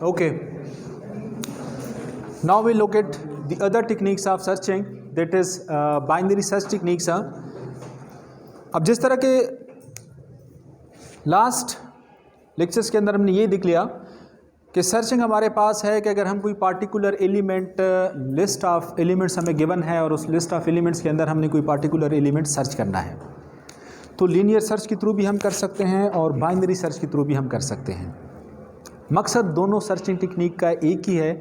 Okay. Now we look at the other techniques of searching, that is binary search techniques. अब जिस तरह के last lectures के अंदर हमने ये देख लिया कि सर्चिंग हमारे पास है कि अगर हम कोई particular element, list of elements हमें गिवन है और उस लिस्ट ऑफ एलिमेंट्स के अंदर हमने कोई पार्टिकुलर एलिमेंट सर्च करना है, तो लीनियर सर्च के थ्रू भी हम कर सकते हैं और बाइनरी सर्च के थ्रू भी हम कर सकते हैं। मकसद दोनों सर्चिंग टेक्निक का एक ही है,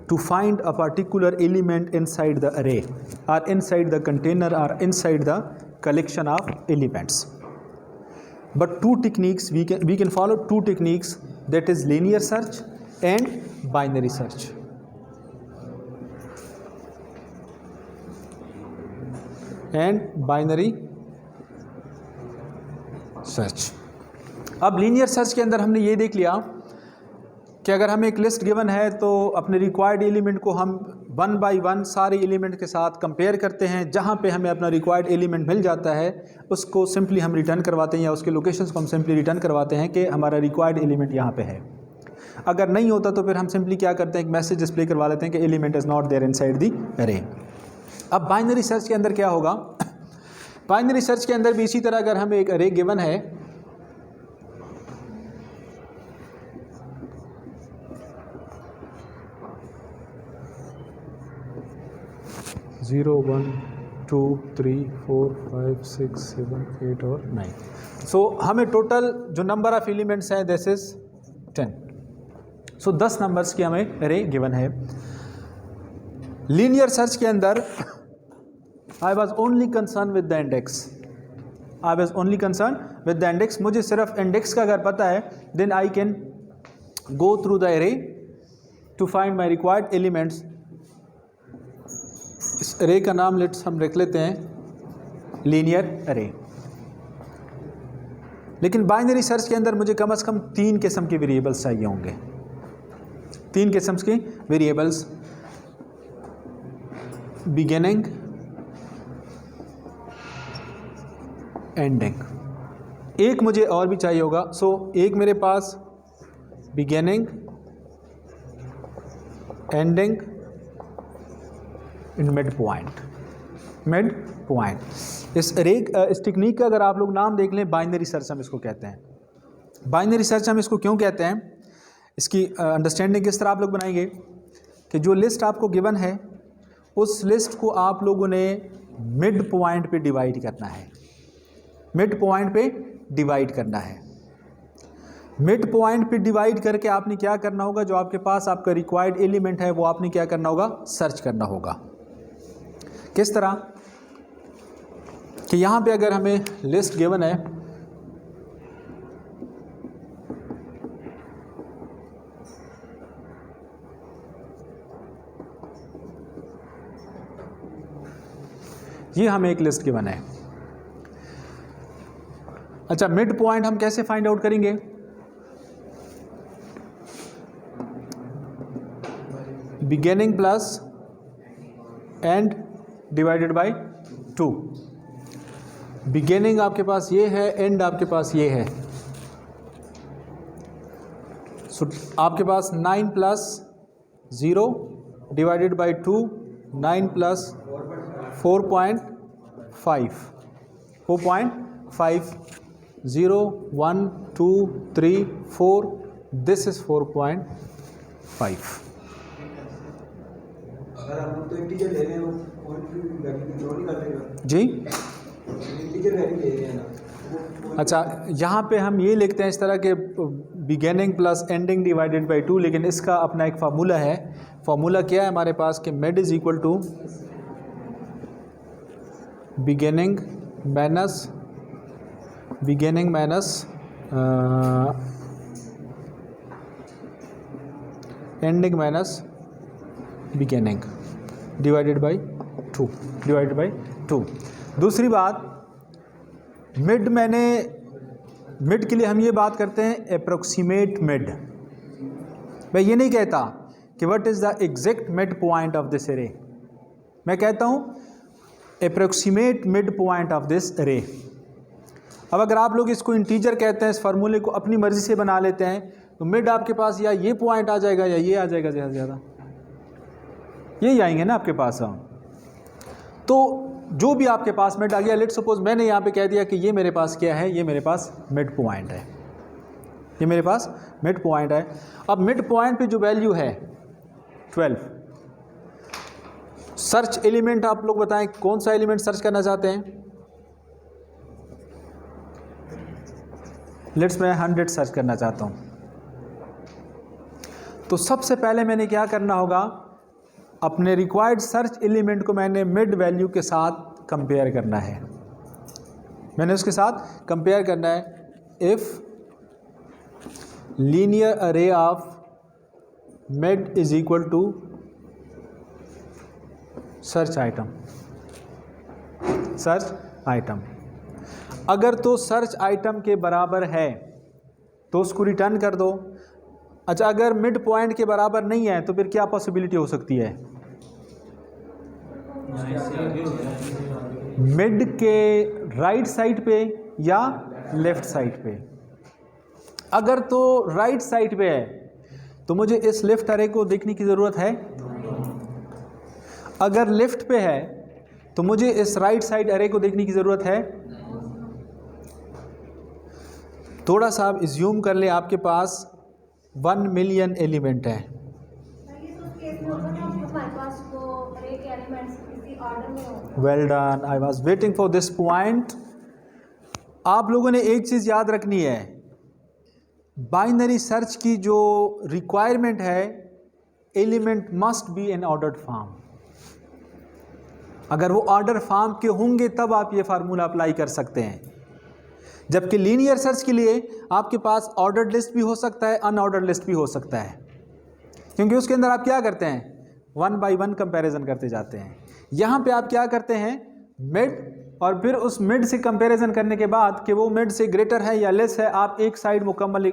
to find a particular element inside the array और इनसाइड द कंटेनर और inside the collection of elements. But two techniques we can follow two techniques, that is linear search and binary search. And binary search. अब linear search के अंदर हमने ये देख लिया कि अगर हमें एक लिस्ट गिवन है तो अपने रिक्वायर्ड एलिमेंट को हम वन बाय वन सारे एलिमेंट के साथ कंपेयर करते हैं। जहाँ पे हमें अपना रिक्वायर्ड एलिमेंट मिल जाता है उसको सिंपली हम रिटर्न करवाते हैं या उसके लोकेशंस को हम सिंपली रिटर्न करवाते हैं कि हमारा रिक्वायर्ड एलिमेंट यहाँ पे है। अगर नहीं होता तो फिर हम सिंपली क्या करते हैं, एक मैसेज डिस्प्ले करवा लेते हैं कि element is not there inside the array. अब बाइनरी सर्च के अंदर क्या होगा, बाइनरी सर्च के अंदर भी इसी तरह अगर हमें एक अरे गिवन है ज़ीरो 1 2 3 4 5 6 7 8 और 9, सो हमें टोटल जो नंबर ऑफ एलिमेंट्स हैं दिस इज 10, सो 10 नंबर्स की हमें अरे गिवन है। लीनियर सर्च के अंदर I was only concern with the index, I was only concern with the index. मुझे सिर्फ इंडेक्स का अगर पता है then I can go through the array to find my required elements. इस अरे का नाम लेट्स हम रख लेते हैं लीनियर अरे। लेकिन बाइनरी सर्च के अंदर मुझे कम से कम 3 किस्म के वेरिएबल्स चाहिए होंगे, 3 किस्म के वेरिएबल्स, बिगिनिंग, एंडिंग। एक मुझे और भी चाहिए होगा, सो एक मेरे पास beginning, ending in mid point, mid point. इस टेक्निक का अगर आप लोग नाम देख लें, बाइनरी सर्च हम इसको कहते हैं। बाइनरी सर्च हम इसको क्यों कहते हैं, इसकी अंडरस्टैंडिंग किस तरह आप लोग बनाएंगे कि जो लिस्ट आपको गिवन है उस लिस्ट को आप लोगों ने मिड पॉइंट पे डिवाइड करना है, मिड पॉइंट पे डिवाइड करना है। मिड पॉइंट पे डिवाइड करके आपने क्या करना होगा, जो आपके पास आपका रिक्वायर्ड एलिमेंट है वो आपने क्या करना होगा, सर्च करना होगा। किस तरह कि यहाँ पे अगर हमें लिस्ट गिवन है ये हमें एक लिस्ट गिवन है। अच्छा, मिड पॉइंट हम कैसे फाइंड आउट करेंगे, beginning plus and divided by 2। Beginning आपके पास ये है, एंड आपके पास ये है, सो आपके पास 9 plus 0 divided by 2, 9 plus 4.5, 4.5, 0 1 2 3 4, this is 4.5। अगर हम तो इंटीजर ले रहे हैं वो पॉइंट की वैल्यू कंट्रोल नहीं कर लेगा जी। इंटीजर वैल्यू ले रहे हैं ना। अच्छा, यहाँ पे हम ये लिखते हैं इस तरह के beginning plus ending divided by 2, लेकिन इसका अपना एक फार्मूला है। फार्मूला क्या है हमारे पास कि mid is equal to beginning minus ending minus beginning divided by 2। दूसरी बात, मिड के लिए हम ये बात करते हैं अप्रोक्सीमेट मिड। मैं ये नहीं कहता कि what is the exact mid point of this अरे, मैं कहता हूँ approximate mid point of this अरे। अब अगर आप लोग इसको इंटीजर कहते हैं, इस फार्मूले को अपनी मर्ज़ी से बना लेते हैं, तो मिड आपके पास या ये पॉइंट आ जाएगा या ये आ जाएगा, ज़्यादा से ज़्यादा यही आएंगे ना आपके पास। तो जो भी आपके पास मिड आ गया, लेट्स सपोज मैंने यहाँ पे कह दिया कि ये मेरे पास क्या है, ये मेरे पास मिड पॉइंट है, ये मेरे पास मिड पॉइंट है। अब मिड पॉइंट पे जो वैल्यू है 12, सर्च एलिमेंट आप लोग बताएं कौन सा एलिमेंट सर्च करना चाहते हैं। लेट्स मैं 100 सर्च करना चाहता हूँ। तो सबसे पहले मैंने क्या करना होगा, अपने रिक्वायर्ड सर्च एलिमेंट को मैंने मिड वैल्यू के साथ कंपेयर करना है, मैंने उसके साथ कंपेयर करना है। If linear array of mid is equal to search item, search item, अगर तो सर्च आइटम के बराबर है तो उसको रिटर्न कर दो। अच्छा, अगर मिड पॉइंट के बराबर नहीं है तो फिर क्या पॉसिबिलिटी हो सकती है, मिड के राइट साइड पे या लेफ्ट साइड पे। अगर तो राइट साइड पे है तो मुझे इस लेफ्ट अरे को देखने की ज़रूरत है, अगर लेफ्ट पे है तो मुझे इस राइट साइड अरे को देखने की ज़रूरत है। थोड़ा सा आप इज्यूम कर ले आपके पास 1 मिलियन एलिमेंट है, well done, I was waiting for this point. आप लोगों ने एक चीज़ याद रखनी है, बाइनरी सर्च की जो रिक्वायरमेंट है, element must be in ordered form. अगर वो ऑर्डर फॉर्म के होंगे तब आप ये फार्मूला अप्लाई कर सकते हैं, जबकि लीनियर सर्च के लिए आपके पास ऑर्डर्ड लिस्ट भी हो सकता है, अनऑर्डर्ड लिस्ट भी हो सकता है, क्योंकि उसके अंदर आप क्या करते हैं, 1 बाई 1 कंपैरिजन करते जाते हैं। यहाँ पे आप क्या करते हैं, मिड, और फिर उस मिड से कंपैरिजन करने के बाद कि वो मिड से ग्रेटर है या लेस है, आप एक साइड मुकम्मल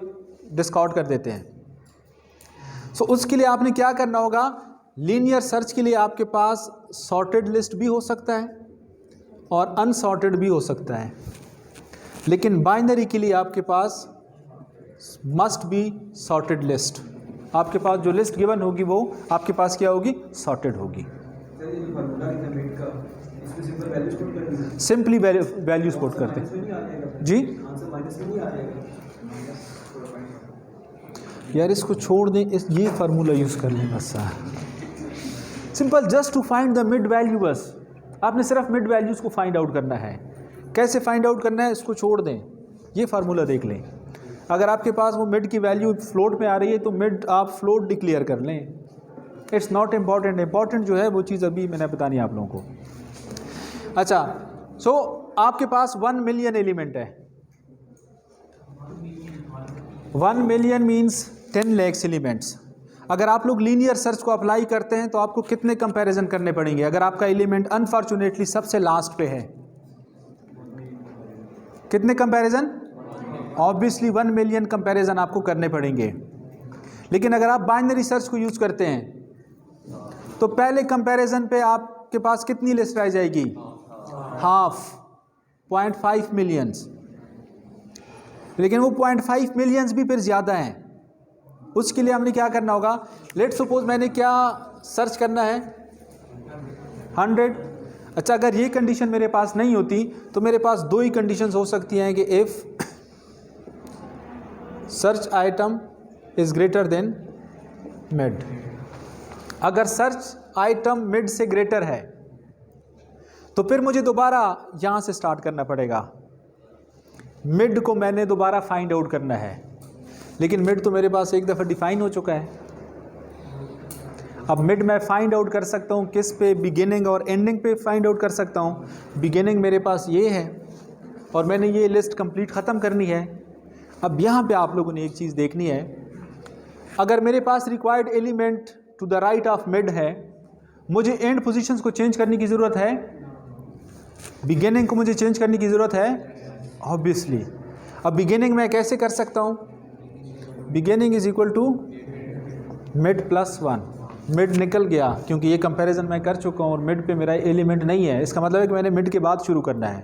डिस्काउंट कर देते हैं। सो उसके लिए आपने क्या करना होगा, लीनियर सर्च के लिए आपके पास सॉर्टेड लिस्ट भी हो सकता है और अनसॉर्टेड भी हो सकता है, लेकिन बाइनरी के लिए आपके पास मस्ट बी सॉर्टेड लिस्ट। आपके पास जो लिस्ट गिवन होगी वो आपके पास क्या होगी, सॉर्टेड होगी। सिंपली वैल्यू स्पोर्ट करते हैं जी। यार इसको छोड़ दें, इस ये फार्मूला यूज़ कर लें बस, simple, just to find the mid value. बस आपने सिर्फ मिड वैल्यूज़ को फाइंड आउट करना है। कैसे फाइंड आउट करना है, इसको छोड़ दें, ये फार्मूला देख लें। अगर आपके पास वो मिड की वैल्यू फ्लोट में आ रही है तो मिड आप फ्लोट डिक्लेयर कर लें, इट्स नॉट इम्पॉर्टेंट। इंपॉर्टेंट जो है वो चीज़ अभी मैंने बतानी है आप लोगों को। अच्छा, सो आपके पास 1 मिलियन एलिमेंट है, 1 मिलियन मीन्स 10 लाख एलिमेंट्स। अगर आप लोग लीनियर सर्च को अप्लाई करते हैं तो आपको कितने कंपैरिजन करने पड़ेंगे, अगर आपका एलिमेंट अनफॉर्चुनेटली सबसे लास्ट पे है, कितने कंपैरिजन, ऑब्वियसली 1 मिलियन कंपैरिजन आपको करने पड़ेंगे। लेकिन अगर आप बाइनरी सर्च को यूज़ करते हैं तो पहले कंपैरिजन पे आपके पास कितनी लिस्ट आ जाएगी, हाफ, 0.5 मिलियंस। लेकिन वो 0.5 मिलियंस भी फिर ज़्यादा हैं। उसके लिए हमने क्या करना होगा, लेट्स सपोज मैंने क्या सर्च करना है, 100। अच्छा, अगर ये कंडीशन मेरे पास नहीं होती तो मेरे पास दो ही कंडीशंस हो सकती हैं कि if search item is greater than mid. अगर सर्च आइटम मिड से ग्रेटर है तो फिर मुझे दोबारा यहाँ से स्टार्ट करना पड़ेगा, मिड को मैंने दोबारा फाइंड आउट करना है। लेकिन मिड तो मेरे पास एक दफ़ा डिफाइन हो चुका है। अब मिड मैं फाइंड आउट कर सकता हूँ किस पे, बिगिनिंग और एंडिंग पे फाइंड आउट कर सकता हूँ। बिगिनिंग मेरे पास ये है और मैंने ये लिस्ट कंप्लीट ख़त्म करनी है। अब यहाँ पे आप लोगों ने एक चीज़ देखनी है, अगर मेरे पास required element to the right of mid है, मुझे एंड पोजीशंस को चेंज करने की ज़रूरत है, बिगिनिंग को मुझे चेंज करने की ज़रूरत है ऑब्वियसली। अब बिगिनिंग मैं कैसे कर सकता हूँ, beginning is equal to mid plus 1। Mid निकल गया क्योंकि ये कंपैरिजन मैं कर चुका हूँ और मिड पे मेरा एलिमेंट नहीं है, इसका मतलब है कि मैंने मिड के बाद शुरू करना है।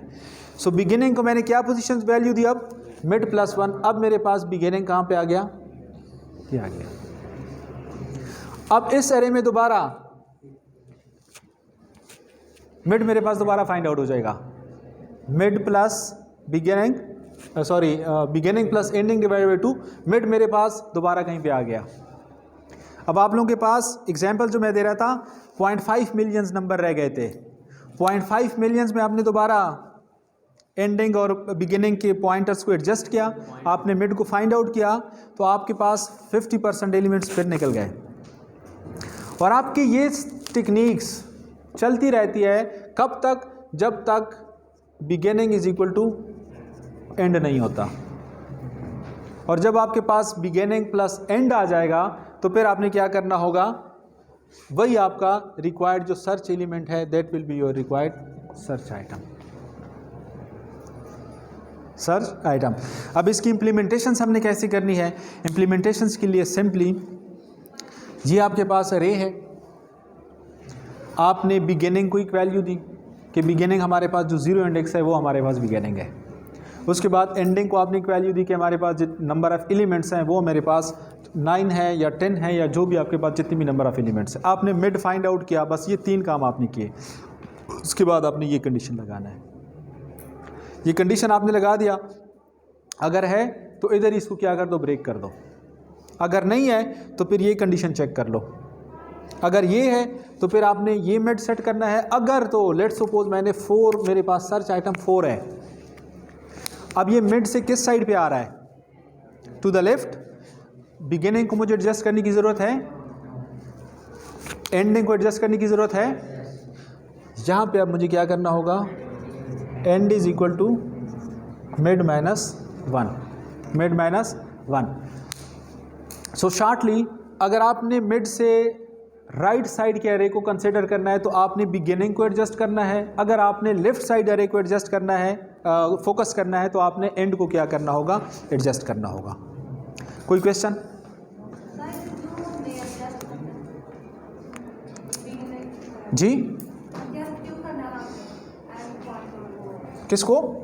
सो बिगिनिंग को मैंने क्या पोजीशन वैल्यू दी, अब मिड प्लस 1। अब मेरे पास बिगिनिंग कहाँ पे आ गया, ये आ गया। अब इस एरे में दोबारा मिड मेरे पास दोबारा फाइंड आउट हो जाएगा। Mid plus beginning beginning plus ending divided by 2, mid मेरे पास दोबारा कहीं पे आ गया। अब आप लोगों के पास एग्जाम्पल जो मैं दे रहा था 0.5 मिलियंस नंबर रह गए थे। 0.5 मिलियंस में आपने दोबारा एंडिंग और बिगिनिंग के पॉइंटर्स को एडजस्ट किया, आपने मिड को फाइंड आउट किया, तो आपके पास 50% एलिमेंट्स फिर निकल गए। और आपकी ये टेक्निक्स चलती रहती है कब तक? जब तक beginning is equal to end नहीं होता। और जब आपके पास बिगिनिंग प्लस एंड आ जाएगा तो फिर आपने क्या करना होगा? वही आपका रिक्वायर्ड जो सर्च एलिमेंट है, that will be your required search item. Search item. अब इसकी इम्प्लीमेंटेशन हमने कैसे करनी है? इम्प्लीमेंटेशन के लिए सिंपली ये आपके पास अरे है, आपने बिगिनिंग को एक वैल्यू दी कि बिगिनिंग हमारे पास जो 0 इंडेक्स है वो हमारे पास बिगिनिंग है। उसके बाद एंडिंग को आपने एक वैल्यू दी कि हमारे पास जो नंबर ऑफ़ एलिमेंट्स हैं वो मेरे पास 9 है या 10 है या जो भी आपके पास जितनी भी नंबर ऑफ़ एलिमेंट्स है। आपने मिड फाइंड आउट किया, बस ये 3 काम आपने किए। उसके बाद आपने ये कंडीशन लगाना है। ये कंडीशन आपने लगा दिया, अगर है तो इधर इसको क्या कर दो? ब्रेक कर दो। अगर नहीं है तो फिर ये कंडीशन चेक कर लो। अगर ये है तो फिर आपने ये मिड सेट करना है। अगर तो लेट्स सपोज मैंने 4, मेरे पास सर्च आइटम 4 है। अब ये मिड से किस साइड पे आ रहा है? To the left. बिगिनिंग को मुझे एडजस्ट करने की ज़रूरत है, एंडिंग को एडजस्ट करने की ज़रूरत है। यहाँ पे अब मुझे क्या करना होगा? End is equal to mid minus 1, mid minus 1। So shortly अगर आपने मिड से राइट साइड के एरे को कंसिडर करना है तो आपने बिगिनिंग को एडजस्ट करना है। अगर आपने लेफ्ट साइड एरे को एडजस्ट करना है, फोकस करना है, तो आपने एंड को क्या करना होगा? एडजस्ट करना होगा। कोई क्वेश्चन? जी किसको?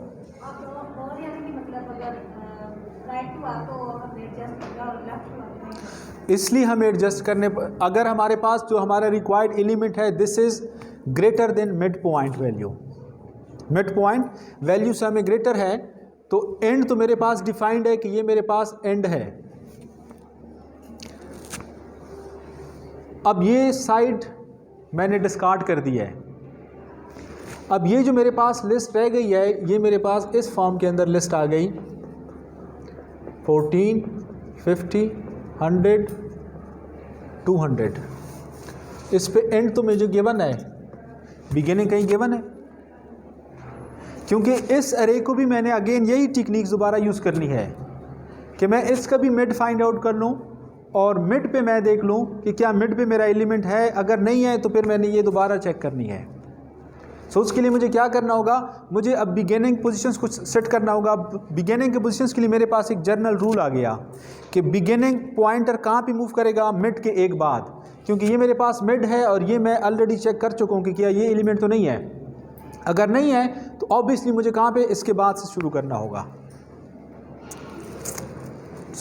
इसलिए हम एडजस्ट करने पर, अगर हमारे पास जो हमारा रिक्वायर्ड एलिमेंट है this is greater than mid point value, mid point value से हमें ग्रेटर है, तो एंड तो मेरे पास डिफाइंड है कि ये मेरे पास एंड है। अब ये साइड मैंने डिस्कार्ड कर दिया है। अब ये जो मेरे पास लिस्ट रह गई है, ये मेरे पास इस फॉर्म के अंदर लिस्ट आ गई 14, 50, 100, 200। इस पे एंड तो मुझे गिवन है, बिगिनिंग कहीं गिवन है, क्योंकि इस अरे को भी मैंने अगेन यही टेक्निक दोबारा यूज़ करनी है कि मैं इसका भी मिड फाइंड आउट कर लूँ और मिड पे मैं देख लूँ कि क्या मिड पे मेरा एलिमेंट है। अगर नहीं है तो फिर मैंने ये दोबारा चेक करनी है। सो उसके लिए मुझे क्या करना होगा? मुझे अब बिगिनिंग पोजीशंस को सेट करना होगा। बिगिनिंग के पोजीशंस के लिए मेरे पास एक जनरल रूल आ गया कि बिगिनिंग पॉइंटर कहाँ पे मूव करेगा? मिड के एक बाद, क्योंकि ये मेरे पास मिड है और ये मैं ऑलरेडी चेक कर चुका हूँ कि क्या ये एलिमेंट तो नहीं है। अगर नहीं है तो ऑब्वियसली मुझे कहाँ पे? इसके बाद से शुरू करना होगा।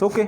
ओके।